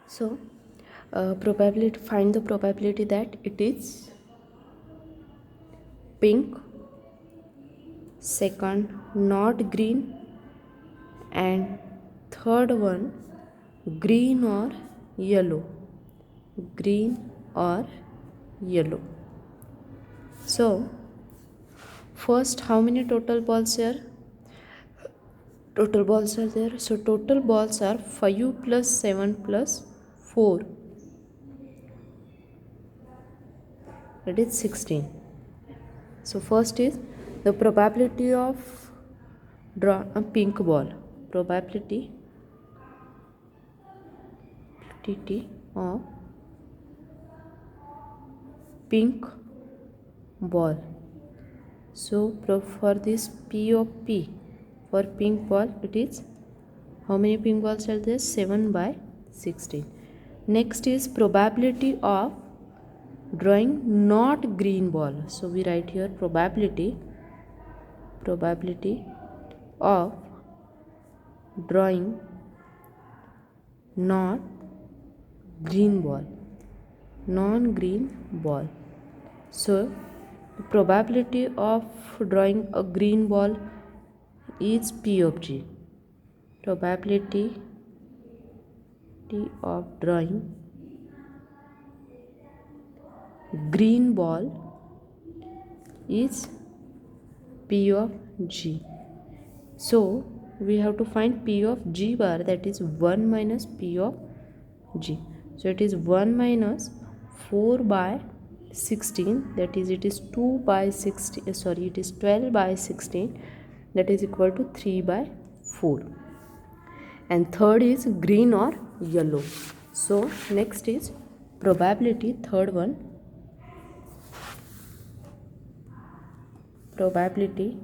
So probability, find the probability that it is pink, second not green, and third one green or yellow. Green or yellow. So first, how many total balls here? Total balls are there. So total balls are 5 plus 7 plus 4. That is 16. So first is the probability of draw a pink ball. Probability of pink ball. So for this P of P, for pink ball, it is, how many pink balls are there? 7 by 16. Next is probability of drawing not green ball. So we write here probability of drawing not green ball, non-green ball. So the probability of drawing a green ball is P of G. Probability of drawing green ball is P of G. So we have to find P of G bar, that is 1 minus P of G. So it is 1 minus 4 by 16, that is it is 2 by 16, sorry, it is 12 by 16, that is equal to 3 by 4. And third is green or yellow. So next is probability, third one, probability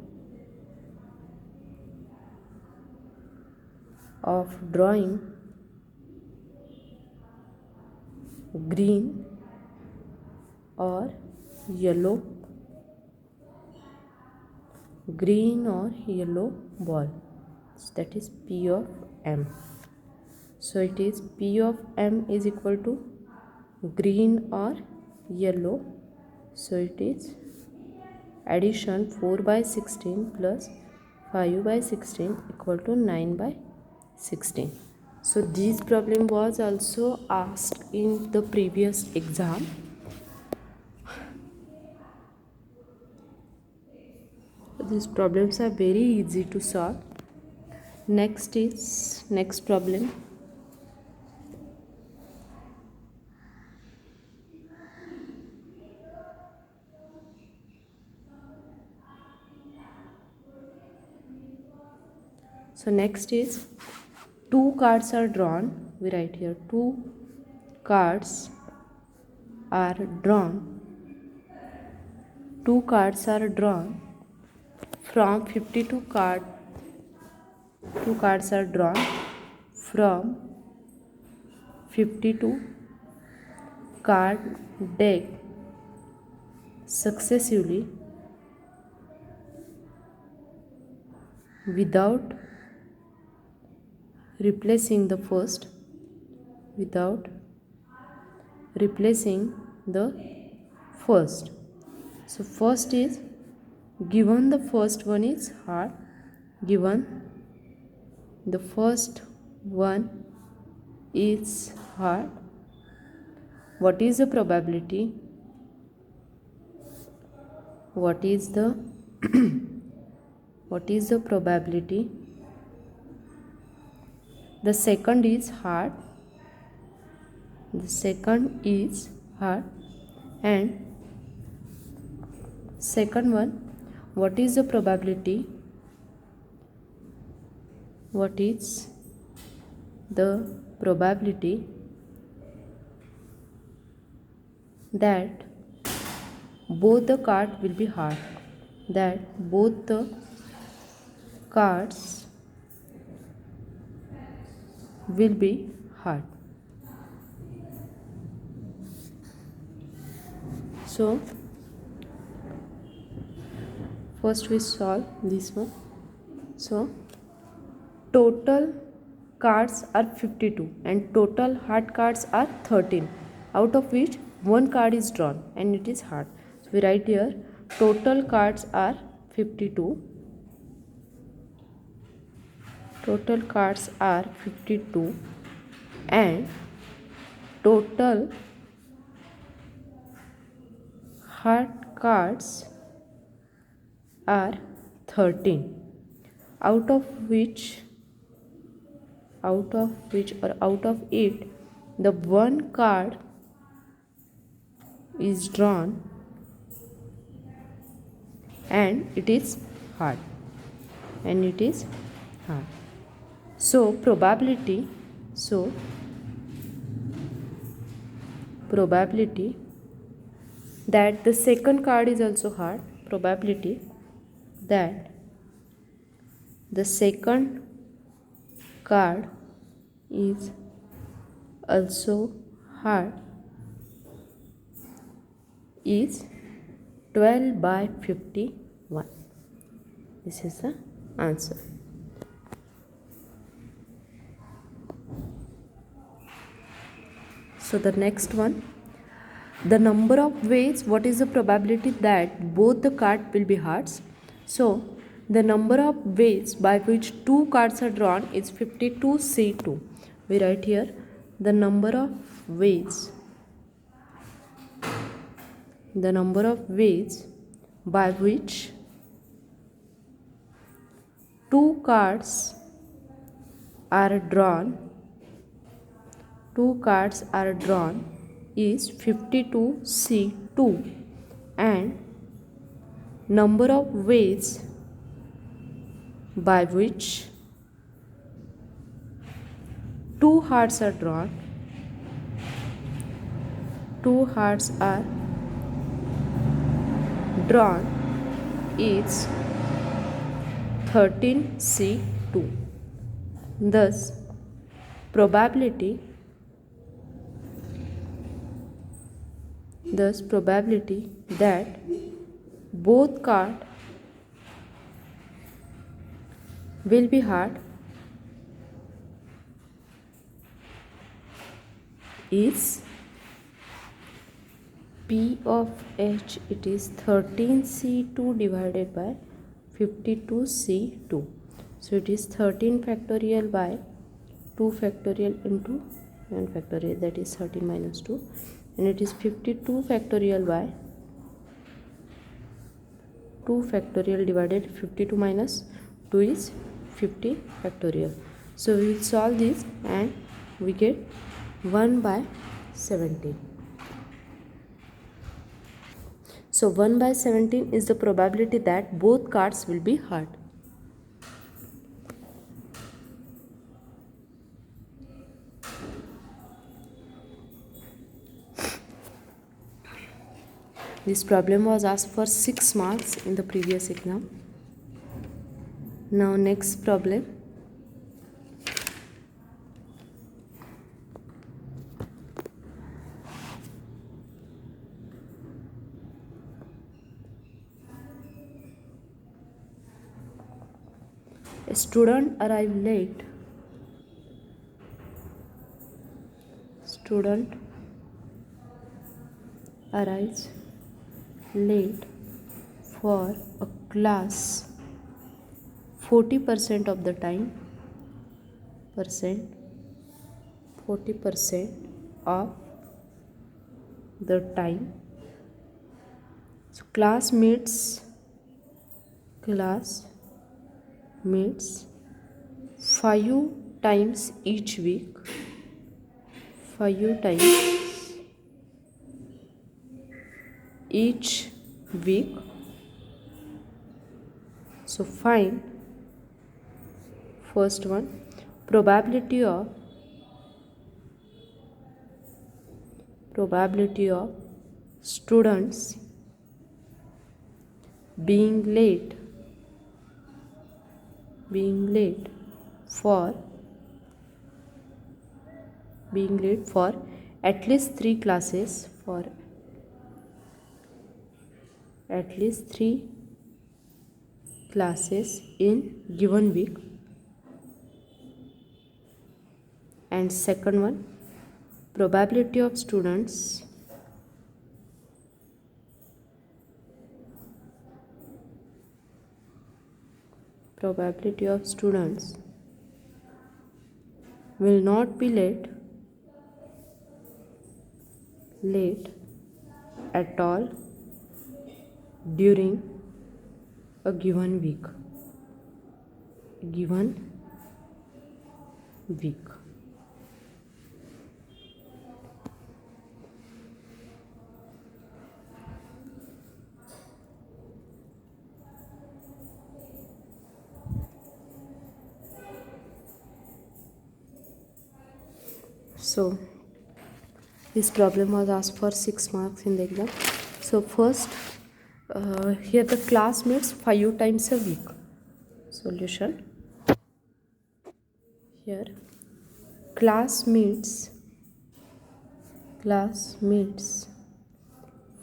of drawing green or yellow ball, so that is P of M. So it is P of M is equal to green or yellow, so it is addition 4 by 16 plus 5 by 16 equal to 9 by 16. So this problem was also asked in the previous exam. These problems are very easy to solve. Next problem. So next is 2 cards are drawn. We write here 2 cards are drawn. 2 cards are drawn from 52 cards. 2 cards are drawn from 52 card deck successively without replacing the first, So first is given the first one is hard, given the first one is hard, what is the probability? What is the probability? The second is hard. And second one, what is the probability? What is the probability that both the cards will be hard? That both the cards will be hard. So first we solve this one. So total cards are 52 and total hard cards are 13, out of which one card is drawn and it is hard. So we write here total cards are 52. Total cards are 52 and total hard cards are 13, out of it the one card is drawn and it is hard. So probability that the second card is also hard, probability that the second card is also hard is 12 by 51. This is the answer. So the next one, the number of ways, what is the probability that both the cards will be hearts? So the number of ways by which two cards are drawn is 52C2. We write here the number of ways by which two cards are drawn is 52C2 and number of ways by which two hearts are drawn is 13C2. Thus probability that both cards will be hard is P of H, it is 13C2 divided by 52C2. So it is 13 factorial by 2 factorial into 1 factorial, that is 13 minus 2, and it is 52 factorial by 2 factorial divided 52 minus 2 is 50 factorial. So we will solve this and we get 1 by 17. So 1 by 17 is the probability that both cards will be hard. This problem was asked for 6 marks in the previous exam. Now next problem. A student arrives late. For a class 40% of the time. 40% of the time. So class meets 5 times each week. 5 times each week. So find first one, probability of students being late for at least 3 classes, in given week. And second one, probability of students will not be late at all during a given week. So this problem was asked for 6 marks in the exam. So first, here the class meets 5 times a week. Solution. Here class meets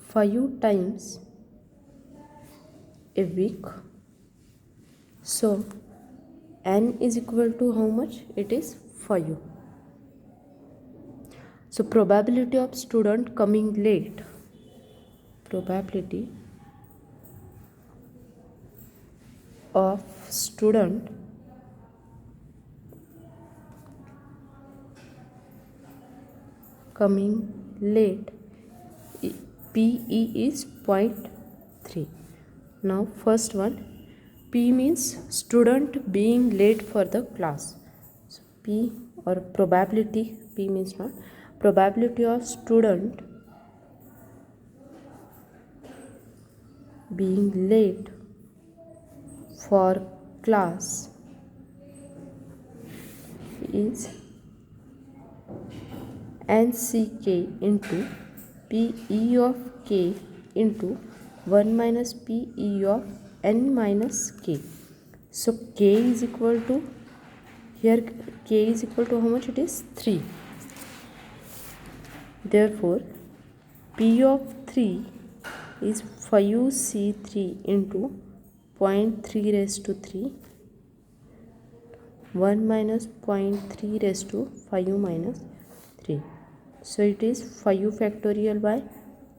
5 times a week. So n is equal to how much? It is 5. So probability of student coming late, probability of student coming late, PE is 0.3. Now first one, P means student being late for the class. So P or probability, P means not, probability of student being late for class is NCK into PE of K into 1 minus PE of N minus K. So K is equal to, here K is equal to how much? It is 3. Therefore P of 3 is 5C3 into 0.3 raised to 3, 1 minus 0.3 raised to 5 minus 3. So it is 5 factorial by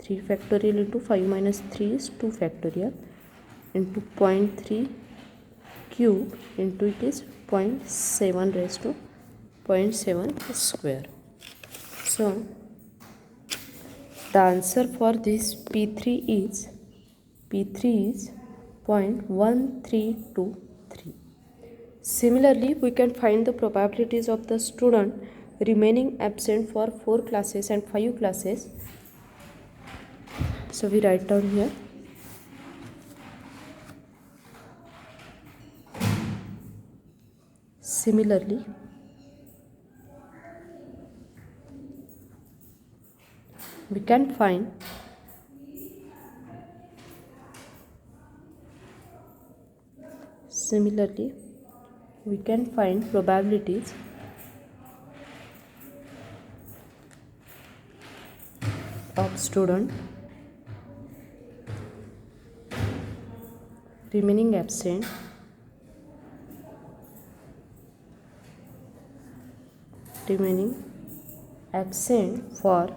3 factorial into 5 minus 3 is 2 factorial into 0.3 cube into it is 0.7 raised to 0.7 square. So the answer for this P3 is 0.1323. Similarly, we can find the probabilities of the student remaining absent for 4 classes and 5 classes. So we write down here. Similarly, we can find probabilities of student remaining absent for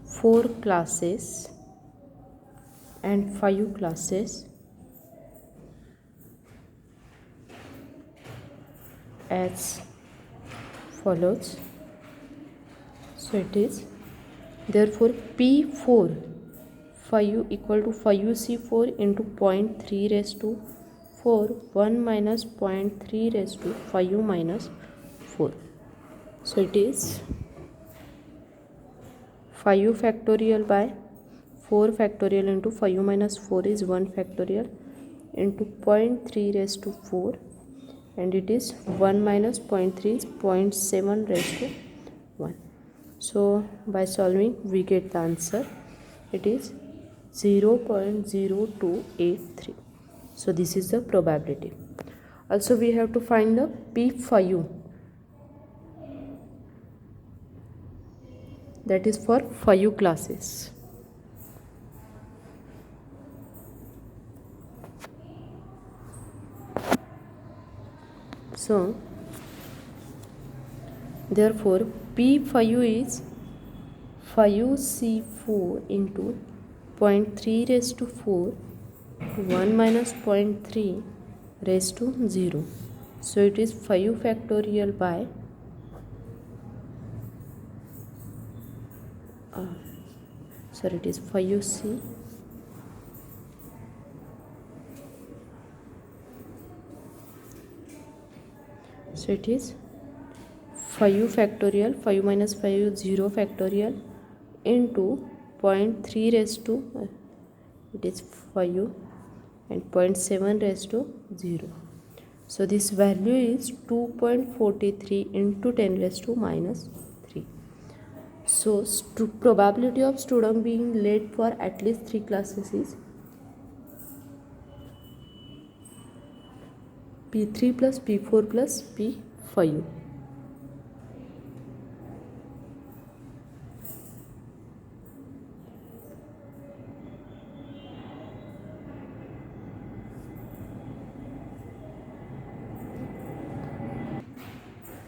4 classes and 5 classes as follows. So it is, therefore P4 5 equal to 5C4 into 0.3 raised to 4, 1 minus 0.3 raised to 5 minus 4. So it is 5 factorial by 4 factorial into 5 minus 4 is 1 factorial into 0.3 raised to 4, and it is 1 minus 0.3 is 0.7 raised to 1. So by solving we get the answer. It is 0.0283. So this is the probability. Also we have to find the P5, that is for 5 classes. So Therefore P5 is 5C4 into 0.3 raised to 4, 1 minus 0.3 raised to 0. So it is 5 factorial by it is 5C so it is 5 factorial, 5 minus 5 0 factorial into 0.3 raised to it is 5 and 0.7 raised to 0. So this value is 2.43 into 10 raised to minus 3. So probability of student being late for at least 3 classes is P3 plus P4 plus P5.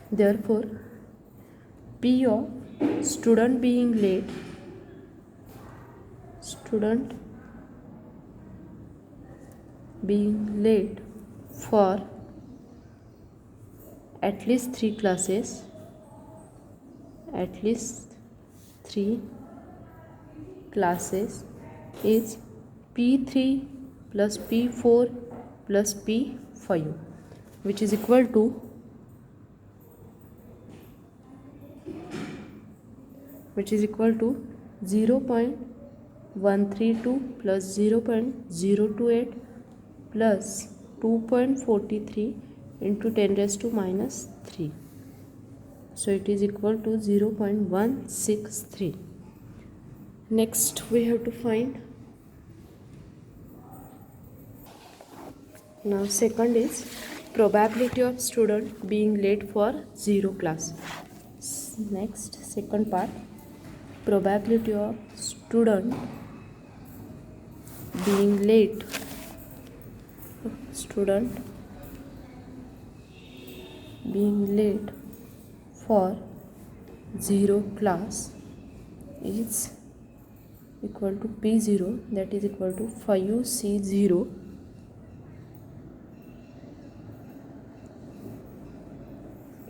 Therefore, P of student being late for at least 3 classes is P3 plus P4 plus P5, which is equal to 0.132 plus 0.028 plus 2.43 into 10 raised to minus 3. So it is equal to 0.163. Next we have to find, now second is probability of student being late for 0 class. Next, second part, probability of student being late for 0 class is equal to P0, that is equal to 5C0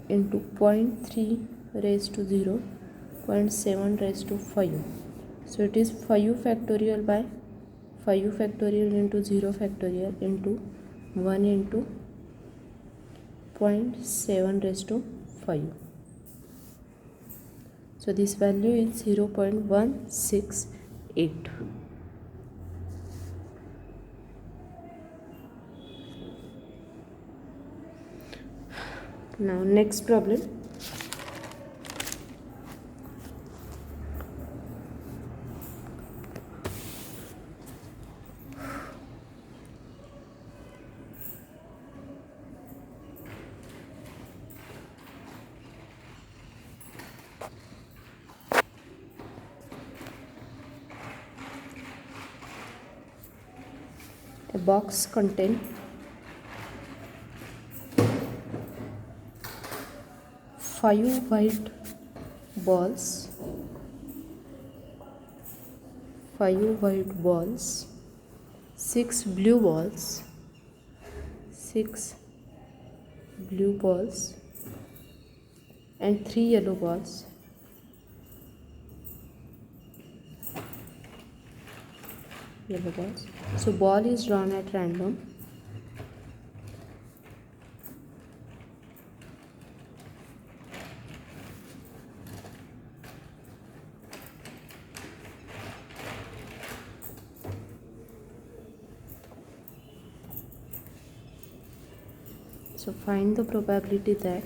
into 0.3 raised to 0, 0.7 raised to 5. So it is 5 factorial by 5 factorial into 0 factorial into 1 into 0.7 raised to 5. So this value is 0.168. Now next problem. A box contains 5 white balls, 6 blue balls, and 3 yellow balls. So ball is drawn at random. So find the probability that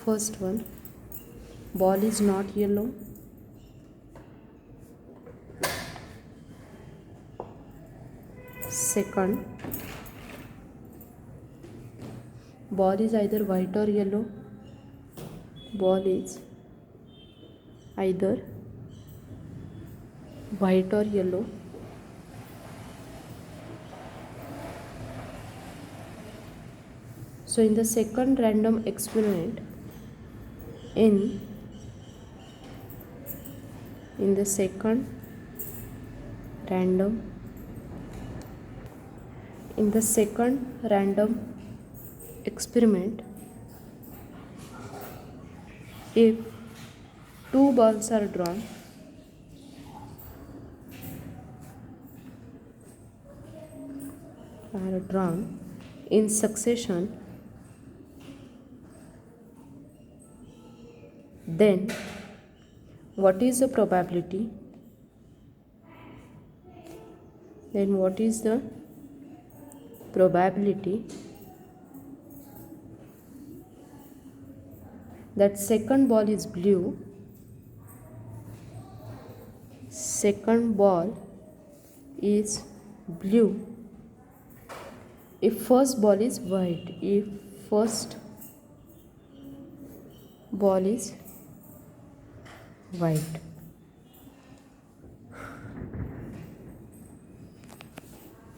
first one, ball is not yellow. Second, ball is either white or yellow. Ball is either white or yellow. So in the second random experiment, in the second random experiment, if two balls are drawn in succession, then what is the probability that second ball is blue, if first ball is white,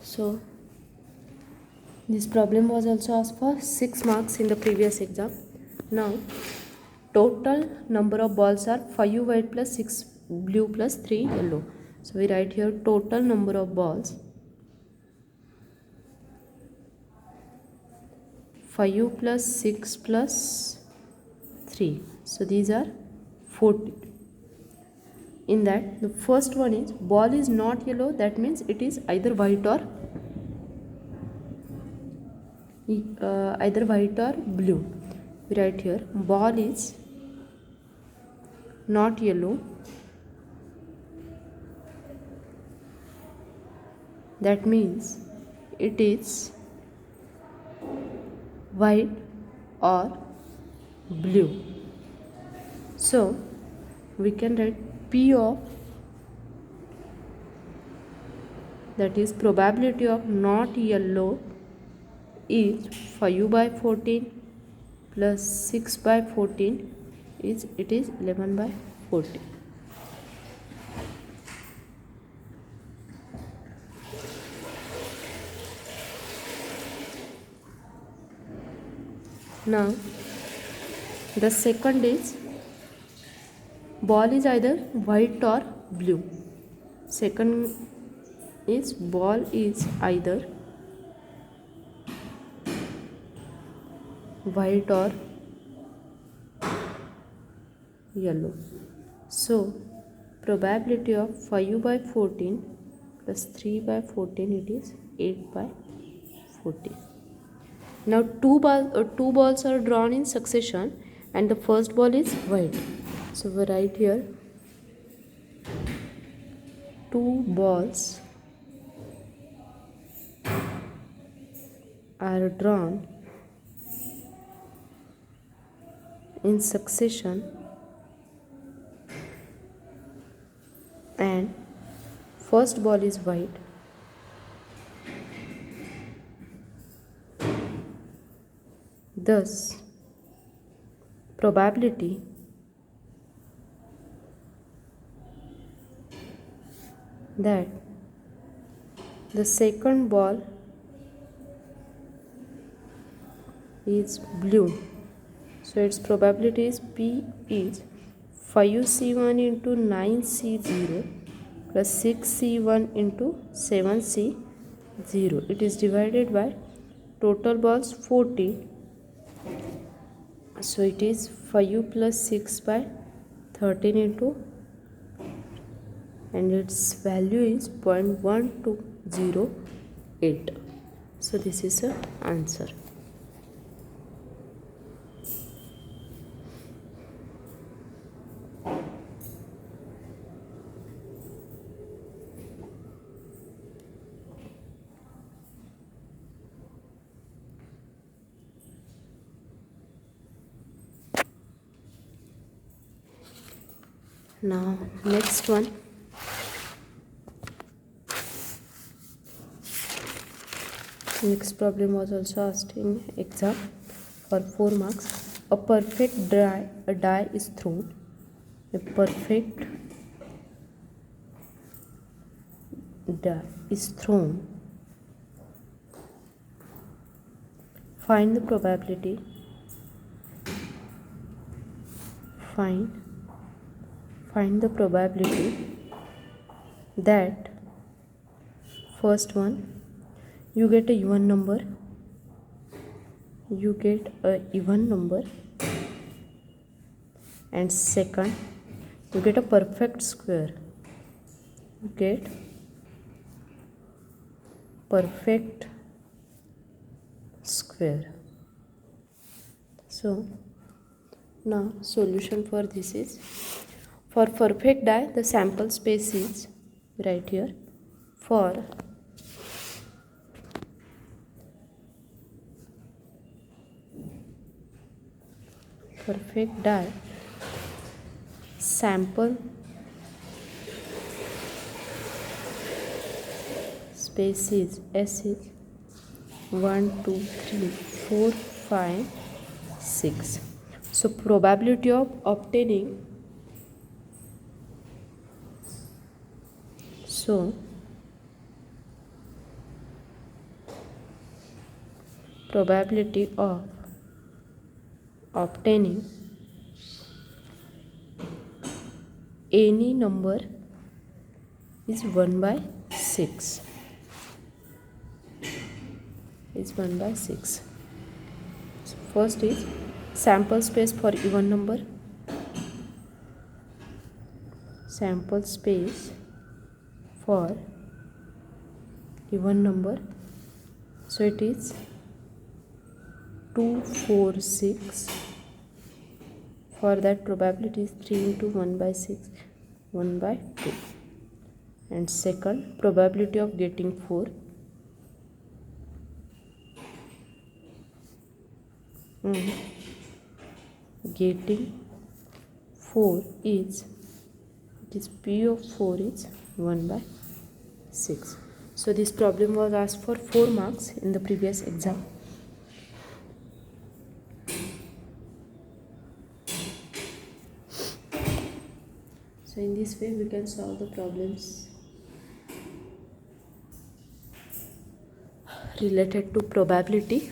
So this problem was also asked for 6 marks in the previous exam. Now total number of balls are 5 white plus 6 blue plus 3 yellow. So we write here total number of balls 5 plus 6 plus 3. So these are 40. In that, the first one is ball is not yellow, that means it is either white or blue. We write here ball is not yellow, that means it is white or blue. So we can write P of, that is probability of not yellow, is 5 by 14 plus 6 by 14 is 11 by 14. Now the second is ball is either white or blue. Second is ball is either white or yellow. So probability of 5 by 14 plus 3 by 14, it is 8 by 14. Now two balls are drawn in succession and the first ball is white. So we write here two balls are drawn in succession and first ball is white. Thus probability that the second ball is blue, so its probability is P is 5C1 into 9C0 plus 6C1 into 7C0. It is divided by total balls 40. So it is 5 plus 6 by 13 into, and its value is 0.1208. So this is the answer. Now next one, next problem was also asked in exam for 4 marks. A perfect die is thrown. A perfect die is thrown. Find the probability find the probability that first one, you get a even number, and second, you get a perfect square. You get perfect square. So now solution for this is, for perfect die the sample space is right here. For perfect die sample space is S is 1 2 3 4 5 6. So probability of obtaining, so probability of obtaining any number is 1 by 6. Is 1 by 6. So first is sample space for even number. Sample space for even number. So it is 2 4 6. For that probability is 3 into 1 by 6, 1 by 2. And second, probability of getting 4. Getting 4 is, it is P of 4 is 1 by 6. So this problem was asked for 4 marks in the previous exam. So in this way we can solve the problems related to probability.